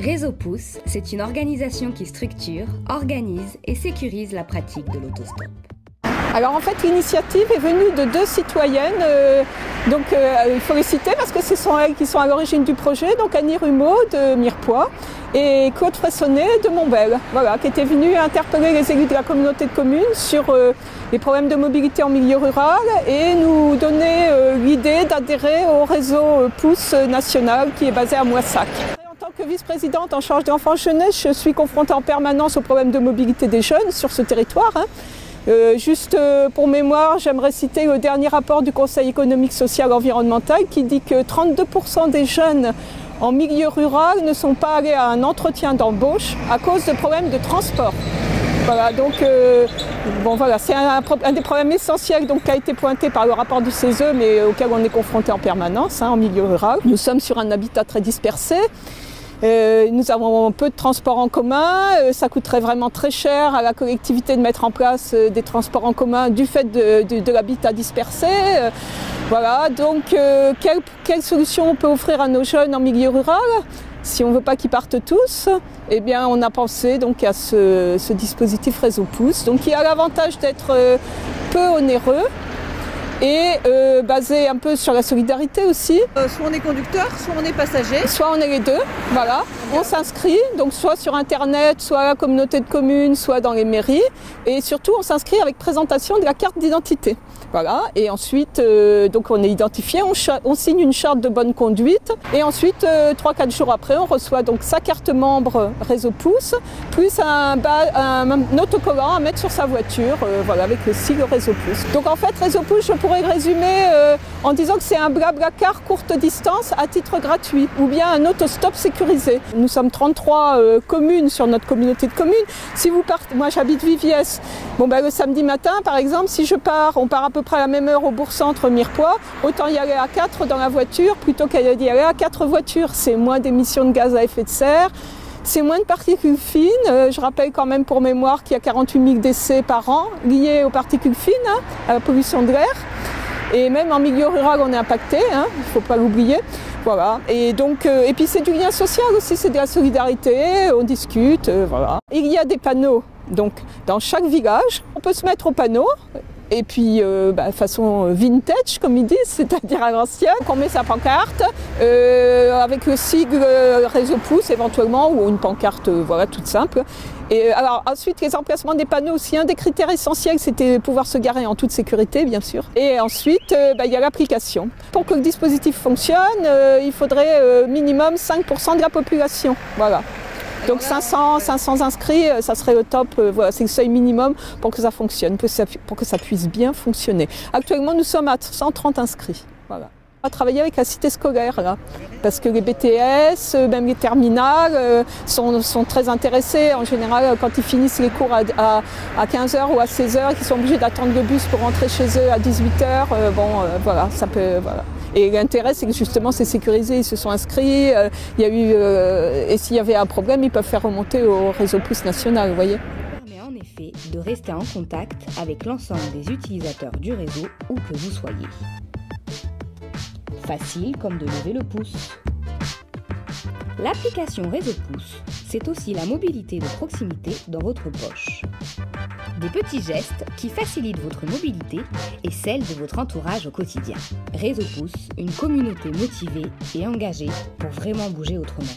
Réseau Pouce, c'est une organisation qui structure, organise et sécurise la pratique de l'autostop. Alors en fait l'initiative est venue de deux citoyennes, il faut les citer parce que ce sont elles qui sont à l'origine du projet, donc Annie Rumeau de Mirepoix et Claude Fressonnet de Montbel, voilà, qui étaient venus interpeller les élus de la communauté de communes sur les problèmes de mobilité en milieu rural et nous donner l'idée d'adhérer au réseau Pouce national qui est basé à Moissac. En tant que vice-présidente en charge de l'enfance jeunesse, je suis confrontée en permanence aux problèmes de mobilité des jeunes sur ce territoire. Juste pour mémoire, j'aimerais citer le dernier rapport du Conseil économique, social et environnemental qui dit que 32% des jeunes en milieu rural ne sont pas allés à un entretien d'embauche à cause de problèmes de transport. Voilà, donc c'est un des problèmes essentiels qui a été pointé par le rapport du CESE, mais auquel on est confronté en permanence en milieu rural. Nous sommes sur un habitat très dispersé. Nous avons peu de transports en commun, ça coûterait vraiment très cher à la collectivité de mettre en place des transports en commun du fait de l'habitat dispersé. Voilà, donc quelle solution on peut offrir à nos jeunes en milieu rural si on ne veut pas qu'ils partent tous? Eh bien, on a pensé à ce dispositif Réseau Pouce, qui a l'avantage d'être peu onéreux et basé un peu sur la solidarité aussi. Soit on est conducteur, soit on est passager. Soit on est les deux, voilà. On s'inscrit, soit sur internet, soit à la communauté de communes, soit dans les mairies. Et surtout, on s'inscrit avec présentation de la carte d'identité. Voilà. Et ensuite, on est identifié, on signe une charte de bonne conduite. Et ensuite, 3-4 jours après, on reçoit sa carte membre Réseau Pouce, plus un autocollant à mettre sur sa voiture, avec le sigle Réseau Pouce. Donc en fait, Réseau Pouce, je pourrais résumer en disant que c'est un BlaBlaCar courte distance à titre gratuit ou bien un autostop sécurisé. Nous sommes 33 communes sur notre communauté de communes. Si vous partez, moi j'habite Viviès, le samedi matin par exemple, si je pars, on part à peu près à la même heure au bourg-centre Mirepoix, autant y aller à 4 dans la voiture plutôt qu'y aller à 4 voitures. C'est moins d'émissions de gaz à effet de serre. C'est moins de particules fines. Je rappelle quand même pour mémoire qu'il y a 48 000 décès par an liés aux particules fines, à la pollution de l'air. Et même en milieu rural, on est impacté, il ne faut pas l'oublier. Voilà. Et puis c'est du lien social aussi, c'est de la solidarité, on discute, voilà. Il y a des panneaux, dans chaque village, on peut se mettre au panneau. Et puis, façon vintage, comme ils disent, c'est-à-dire à l'ancienne, on met sa pancarte avec le sigle Réseau Pouce éventuellement, ou une pancarte toute simple. Et alors ensuite, les emplacements des panneaux aussi, un des critères essentiels, c'était pouvoir se garer en toute sécurité, bien sûr. Et ensuite, il y a l'application. Pour que le dispositif fonctionne, il faudrait minimum 5% de la population. Voilà. Donc 500 inscrits, ça serait le top, c'est le seuil minimum pour que ça fonctionne, pour que ça puisse bien fonctionner. Actuellement, nous sommes à 130 inscrits. Voilà. On va travailler avec la cité scolaire, là, parce que les BTS, même les terminales, sont très intéressés. En général, quand ils finissent les cours à 15h ou à 16h, qu'ils sont obligés d'attendre le bus pour rentrer chez eux à 18h, ça peut... Voilà. Et l'intérêt, c'est que justement, c'est sécurisé, ils se sont inscrits, et s'il y avait un problème, ils peuvent faire remonter au Réseau Pouce national, vous voyez. Ça permet en effet de rester en contact avec l'ensemble des utilisateurs du réseau, où que vous soyez. Facile comme de lever le pouce. L'application Réseau Pouce, c'est aussi la mobilité de proximité dans votre poche. Des petits gestes qui facilitent votre mobilité et celle de votre entourage au quotidien. Réseau Pouce, une communauté motivée et engagée pour vraiment bouger autrement.